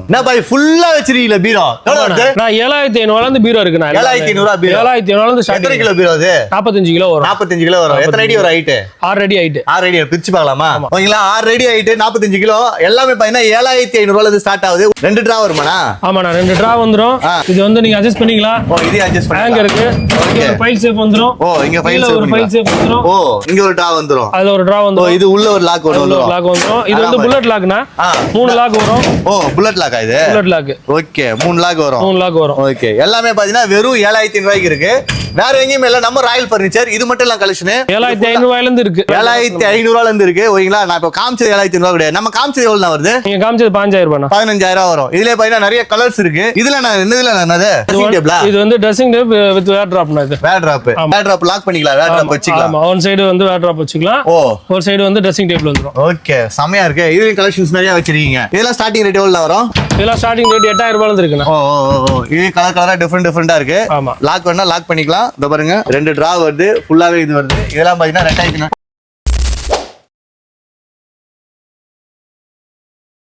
என்ன பாய் ஃபுல்லா வச்சிருக்கீல பீரோ எவ்வளவு வருது? நான் 7500 இருந்து பீரோ இருக்கு. நான் 7500 பீரோ. 7500 இருந்து எத்தனை கிலோ பீரோ அது? 45 கிலோ வரும். 45 கிலோ வரும். எத்தனை அடி வரும் ஹைட்? 6 அடி ஹைட். 6 அடி பிரிச்சு பார்க்கலாமா? ஓகேங்களா, 6 அடி ஹைட் 45 கிலோ எல்லாமே பாத்தீங்கன்னா 7500 இருந்து ஸ்டார்ட் ஆகுது. 2 டிரா வருமாண்ணா? ஆமா, நான் 2 டிரா வந்துரும். இது வந்து நீங்க அட்ஜஸ்ட் பண்ணிக்கலாம். ஓ, இது அட்ஜஸ்ட் ஹேங் பண்ணிக்கலாம். இருக்கு. இங்க ஒரு ஃபைல் சேஃப் வந்துரும். ஓ, இங்க ஃபைல் இதுல ஒரு ஃபைல் சேஃப் வந்துரும். ஓ, இங்க ஒரு டிரா வந்துரும். அதுல ஒரு டிரா ஓ, வந்துரும். இது உள்ள ஒரு லாக் வந்துரும். லாக் வந்துரும். இது வந்து புல்லட் லாக்னா 3 லாக் வரும். ஓ, புல்லட் லாக்கா இது? Bullet lock. ஓகே, 3 லாக் வரும். 3 லாக் வரும். ஓகே, எல்லாமே பாத்தீங்கன்னா வெறும் 7500 ரூபாய்க்கு இருக்கு. வேற எங்கேயும் இல்ல, நம்ம ராயல் பர்னிச்சர். இது மட்டும் இல்ல கலெக்ஷன் 7500 இருந்து இருக்கு. 7500 இருந்து இருக்கு. ஓகேங்களா, நான் இப்ப காமிச்சது 7500 கிடையாது. நம்ம காமிச்சது எவ்வளவு வருது? நீங்க காமிச்சது 15000 ரூபாய். 15000 வரும். இதுல பாத்தீங்கன்னா நிறைய கலர்ஸ் இருக்கு. இதுல நான் என்னதுல என்னது ட்ரெஸ்ஸிங் டேபிளா? இது வந்து ட்ரெஸ்ஸிங் டேப் வித் வேர் டிராப்னா. இது வேர் டிராப். வேர் டிராப் லாக் பண்ணிக்கலாம். வேர் டிராப் வச்சுக்கலாம். ஆமா, ஒன் சைடு வந்து வேர் டிராப் வச்சுக்கலாம். ஓ, ஒரு சைடு வந்து ட்ரெஸ்ஸிங் டேபிள் வந்துரும். ஓகே, செமையா இருக்கு. இதுல கலெக்ஷன்ஸ் நிறைய வச்சிருக்கீங்க. இதெல்லாம் ஸ்டார்டிங் ரேட் எவ்வளவு வரும்? இதெல்லாம் ஸ்டார்டிங் ரேட் 8000 ரூபாயில இருந்து இருக்குண்ணா. ஓ, இது கலர் கலரா டிஃபரெண்டா இருக்கு. ஆமா, லாக் வேணா லாக் பண்ணிக்கலாம். இதோ பாருங்க, 2 டிரா வருது. ஃபுல்லாவே இது வருது. இதெல்லாம் பாத்தீங்கன்னா 2000